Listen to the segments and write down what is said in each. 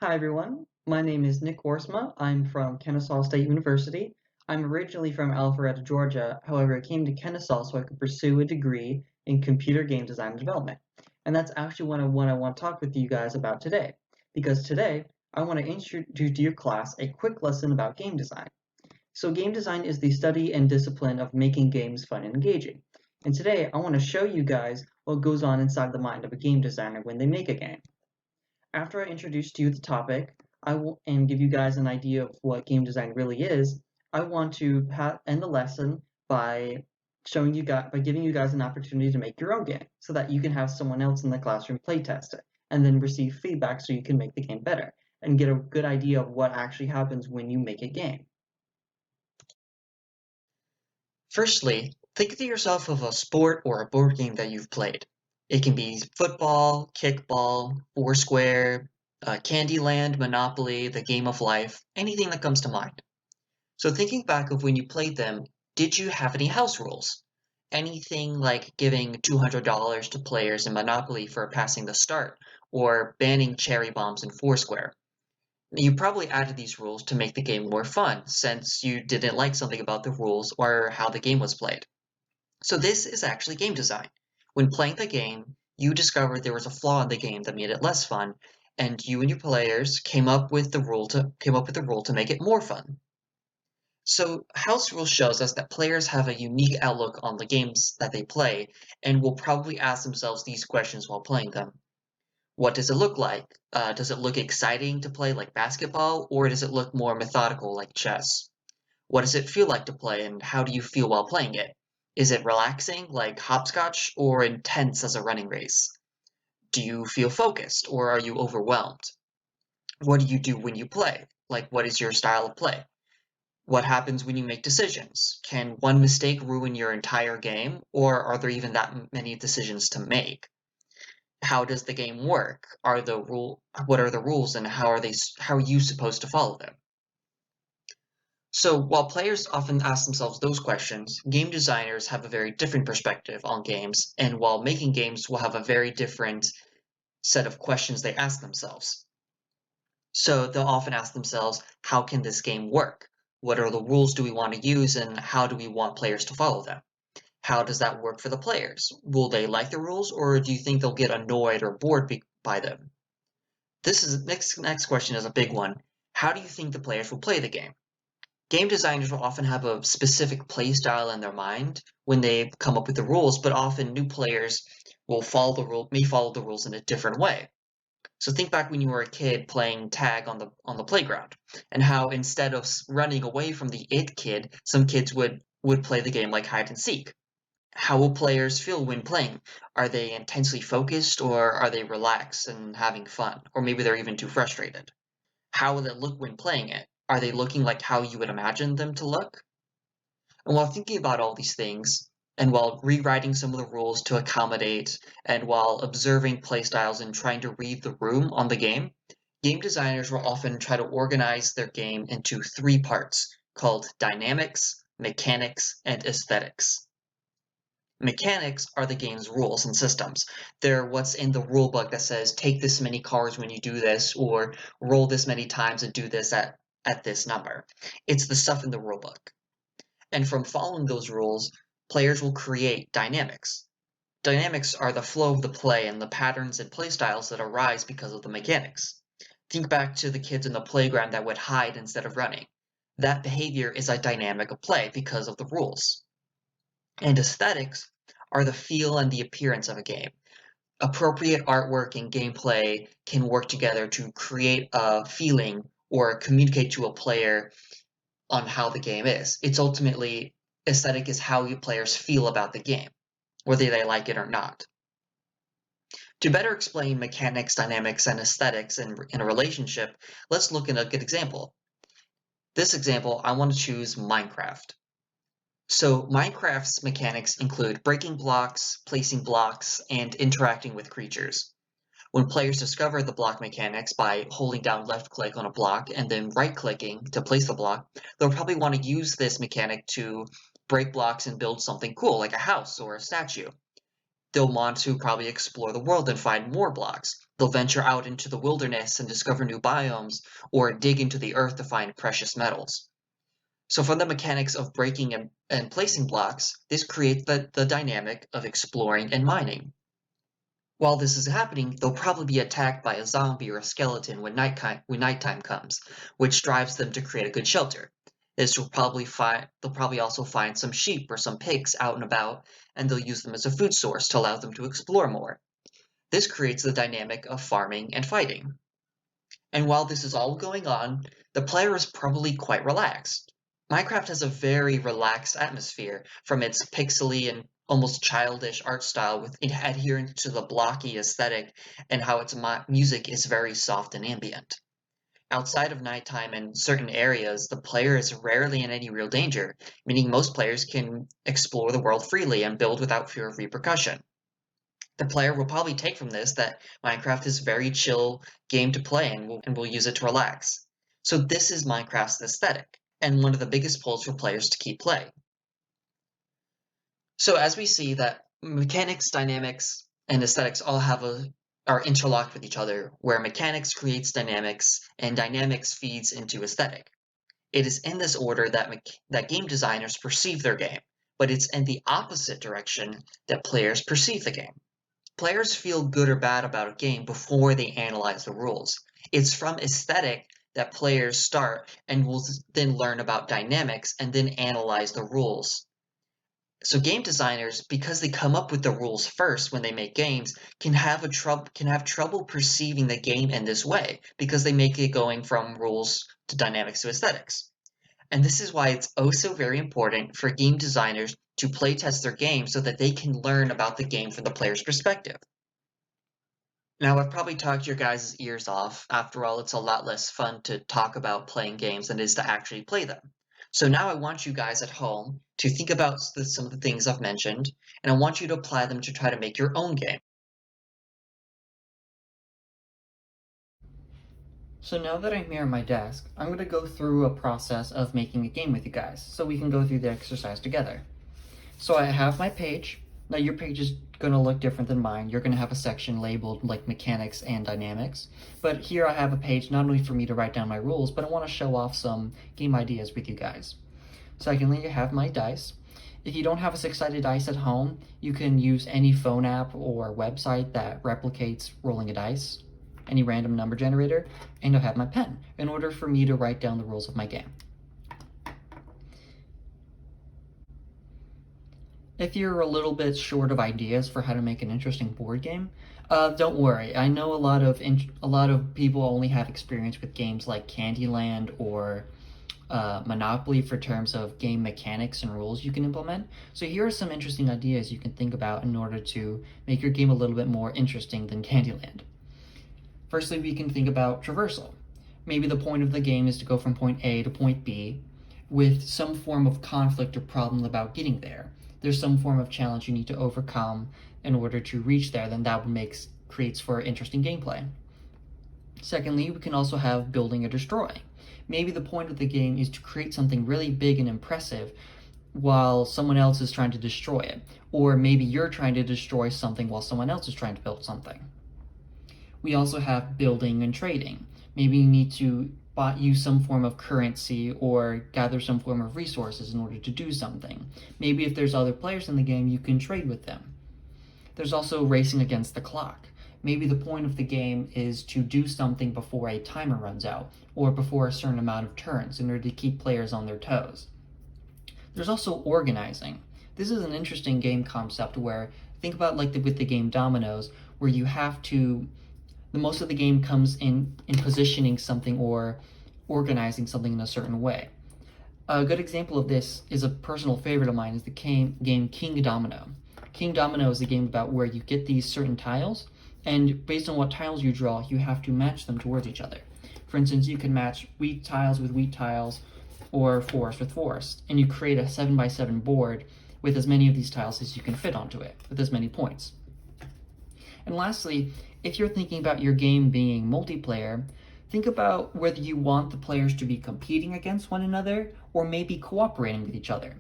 Hi everyone, my name is Nick Orsma. I'm from Kennesaw State University. I'm originally from Alpharetta, Georgia. However, I came to Kennesaw so I could pursue a degree in computer game design and development. And that's actually what I want to talk with you guys about today. Because today, I want to introduce to your class a quick lesson about game design. So game design is the study and discipline of making games fun and engaging. And today, I want to show you guys what goes on inside the mind of a game designer when they make a game. After I introduce to you the topic, and give you guys an idea of what game design really is, I want to end the lesson by by giving you guys an opportunity to make your own game, so that you can have someone else in the classroom play test it, and then receive feedback so you can make the game better, and get a good idea of what actually happens when you make a game. Firstly, think to yourself of a sport or a board game that you've played. It can be football, kickball, Foursquare, Candyland, Monopoly, the Game of Life, anything that comes to mind. So thinking back of when you played them, did you have any house rules? Anything like giving $200 to players in Monopoly for passing the start, or banning cherry bombs in Foursquare? You probably added these rules to make the game more fun, since you didn't like something about the rules or how the game was played. So this is actually game design. When playing the game, you discovered there was a flaw in the game that made it less fun, and you and your players came up with a rule to make it more fun. So house rules shows us that players have a unique outlook on the games that they play, and will probably ask themselves these questions while playing them. What does it look like? Does it look exciting to play like basketball, or does it look more methodical like chess? What does it feel like to play, and how do you feel while playing it? Is it relaxing, like hopscotch, or intense as a running race? Do you feel focused, or are you overwhelmed? What do you do when you play? Like, what is your style of play? What happens when you make decisions? Can one mistake ruin your entire game, or are there even that many decisions to make? How does the game work? What are the rules, and how are you supposed to follow them? So, while players often ask themselves those questions, game designers have a very different perspective on games, and while making games will have a very different set of questions they ask themselves. So, they'll often ask themselves, how can this game work? What are the rules do we want to use, and how do we want players to follow them? How does that work for the players? Will they like the rules, or do you think they'll get annoyed or bored by them? Next question is a big one. How do you think the players will play the game? Game designers will often have a specific play style in their mind when they come up with the rules, but often new players may follow the rules in a different way. So think back when you were a kid playing tag on the playground, and how instead of running away from the it kid, some kids would play the game like hide and seek. How will players feel when playing? Are they intensely focused, or are they relaxed and having fun? Or maybe they're even too frustrated. How will it look when playing it? Are they looking like how you would imagine them to look? And while thinking about all these things, and while rewriting some of the rules to accommodate, and while observing playstyles and trying to read the room on the game designers will often try to organize their game into three parts called dynamics, mechanics, and aesthetics. Mechanics are the game's rules and systems. They're what's in the rulebook that says take this many cards when you do this, or roll this many times and do this at this number. It's the stuff in the rulebook. And from following those rules, players will create dynamics. Dynamics are the flow of the play and the patterns and playstyles that arise because of the mechanics. Think back to the kids in the playground that would hide instead of running. That behavior is a dynamic of play because of the rules. And aesthetics are the feel and the appearance of a game. Appropriate artwork and gameplay can work together to create a feeling or communicate to a player on how the game is. It's ultimately aesthetic is how you players feel about the game, whether they like it or not. To better explain mechanics, dynamics, and aesthetics in a relationship, let's look at a good example. This example, I want to choose Minecraft. So Minecraft's mechanics include breaking blocks, placing blocks, and interacting with creatures. When players discover the block mechanics by holding down left click on a block and then right clicking to place the block, they'll probably want to use this mechanic to break blocks and build something cool like a house or a statue. They'll want to probably explore the world and find more blocks. They'll venture out into the wilderness and discover new biomes, or dig into the earth to find precious metals. So from the mechanics of breaking and placing blocks, this creates the dynamic of exploring and mining. While this is happening, they'll probably be attacked by a zombie or a skeleton when nighttime comes, which drives them to create a good shelter. They'll probably also find some sheep or some pigs out and about, and they'll use them as a food source to allow them to explore more. This creates the dynamic of farming and fighting. And while this is all going on, the player is probably quite relaxed. Minecraft has a very relaxed atmosphere from its pixely and almost childish art style with it adhering to the blocky aesthetic and how its music is very soft and ambient. Outside of nighttime and certain areas, the player is rarely in any real danger, meaning most players can explore the world freely and build without fear of repercussion. The player will probably take from this that Minecraft is a very chill game to play and will use it to relax. So this is Minecraft's aesthetic, and one of the biggest pulls for players to keep playing. So as we see that mechanics, dynamics, and aesthetics all are interlocked with each other, where mechanics creates dynamics and dynamics feeds into aesthetic. It is in this order that game designers perceive their game, but it's in the opposite direction that players perceive the game. Players feel good or bad about a game before they analyze the rules. It's from aesthetic that players start and will then learn about dynamics and then analyze the rules. So game designers, because they come up with the rules first when they make games, can have trouble perceiving the game in this way because they make it going from rules to dynamics to aesthetics. And this is why it's oh so very important for game designers to playtest their game so that they can learn about the game from the player's perspective. Now, I've probably talked your guys' ears off. After all, it's a lot less fun to talk about playing games than it is to actually play them. So now I want you guys at home to think about some of the things I've mentioned, and I want you to apply them to try to make your own game. So now that I'm here at my desk, I'm going to go through a process of making a game with you guys, so we can go through the exercise together. So I have my page. Now your page is going to look different than mine. You're going to have a section labeled like mechanics and dynamics. But here I have a page not only for me to write down my rules, but I want to show off some game ideas with you guys. Secondly, I have my dice. If you don't have a six-sided dice at home, you can use any phone app or website that replicates rolling a dice, any random number generator, and I'll have my pen in order for me to write down the rules of my game. If you're a little bit short of ideas for how to make an interesting board game, don't worry. I know a lot of people only have experience with games like Candyland or Monopoly for terms of game mechanics and rules you can implement. So here are some interesting ideas you can think about in order to make your game a little bit more interesting than Candyland. Firstly, we can think about traversal. Maybe the point of the game is to go from point A to point B with some form of conflict or problem about getting there. There's some form of challenge you need to overcome in order to reach there, then that creates for interesting gameplay. Secondly, we can also have building or destroying. Maybe the point of the game is to create something really big and impressive while someone else is trying to destroy it. Or maybe you're trying to destroy something while someone else is trying to build something. We also have building and trading. Maybe you need to use some form of currency or gather some form of resources in order to do something. Maybe if there's other players in the game, you can trade with them. There's also racing against the clock. Maybe the point of the game is to do something before a timer runs out, or before a certain amount of turns in order to keep players on their toes. There's also organizing. This is an interesting game concept where, think about like with the game Dominoes, where you have to, the most of the game comes in positioning something or organizing something in a certain way. A good example of this is a personal favorite of mine is the game King Domino. King Domino is a game about where you get these certain tiles, and based on what tiles you draw, you have to match them towards each other. For instance, you can match wheat tiles with wheat tiles, or forest with forest, and you create a 7x7 board with as many of these tiles as you can fit onto it, with as many points. And lastly, if you're thinking about your game being multiplayer, think about whether you want the players to be competing against one another or maybe cooperating with each other.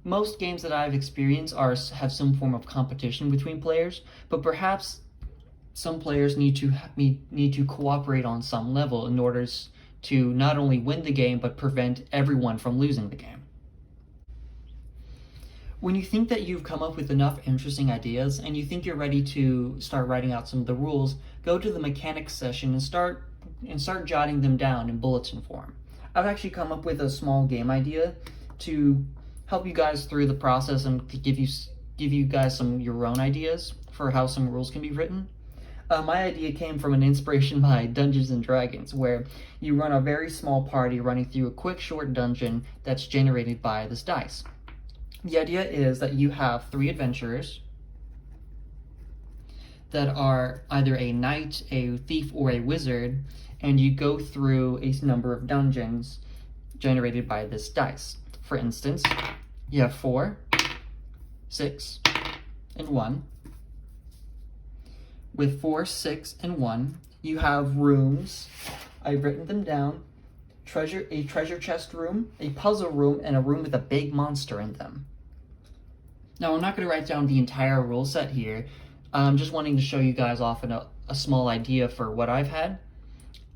Most games that I've experienced have some form of competition between players, but perhaps some players need to cooperate on some level in order to not only win the game but prevent everyone from losing the game. When you think that you've come up with enough interesting ideas and you think you're ready to start writing out some of the rules, go to the mechanics session and start jotting them down in bulletin form. I've actually come up with a small game idea to help you guys through the process and to give you guys some your own ideas for how some rules can be written. My idea came from an inspiration by Dungeons and Dragons, where you run a very small party running through a quick, short dungeon that's generated by this dice. The idea is that you have 3 adventurers that are either a knight, a thief, or a wizard, and you go through a number of dungeons generated by this dice. For instance, you have 4, 6, and 1. With 4, 6, and 1, you have rooms. I've written them down. A treasure chest room, a puzzle room, and a room with a big monster in them. Now, I'm not going to write down the entire rule set here. I'm just wanting to show you guys off a small idea for what I've had,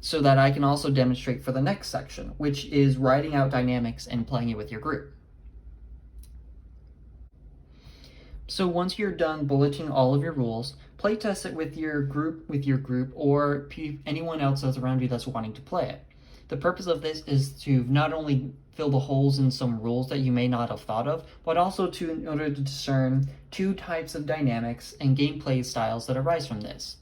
so that I can also demonstrate for the next section, which is writing out dynamics and playing it with your group. So once you're done bulleting all of your rules, playtest it with your group, or anyone else that's around you that's wanting to play it. The purpose of this is to not only fill the holes in some rules that you may not have thought of, but also in order to discern 2 types of dynamics and gameplay styles that arise from this.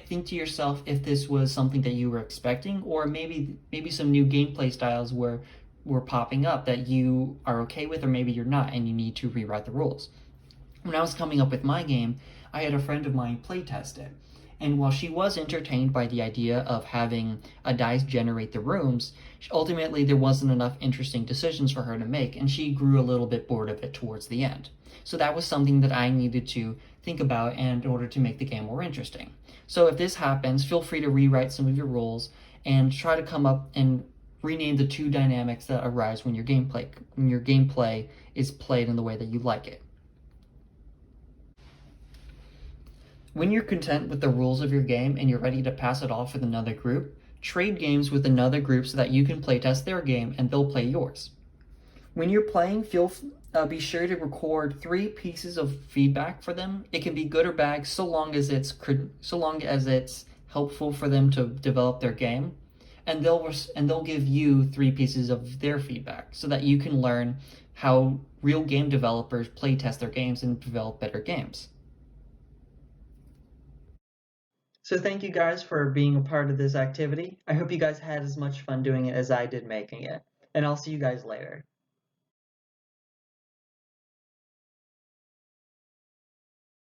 Think to yourself if this was something that you were expecting, or maybe some new gameplay styles were popping up that you are okay with, or maybe you're not and you need to rewrite the rules. When I was coming up with my game, I had a friend of mine playtest it. And while she was entertained by the idea of having a dice generate the rooms, ultimately there wasn't enough interesting decisions for her to make, and she grew a little bit bored of it towards the end. So that was something that I needed to think about in order to make the game more interesting. So if this happens, feel free to rewrite some of your rules and try to come up and rename the 2 dynamics that arise when your gameplay is played in the way that you like it. When you're content with the rules of your game and you're ready to pass it off with another group, trade games with another group so that you can playtest their game and they'll play yours. When you're playing, be sure to record 3 pieces of feedback for them. It can be good or bad, so long as it's helpful for them to develop their game, and they'll give you 3 pieces of their feedback so that you can learn how real game developers playtest their games and develop better games. So thank you guys for being a part of this activity. I hope you guys had as much fun doing it as I did making it, and I'll see you guys later.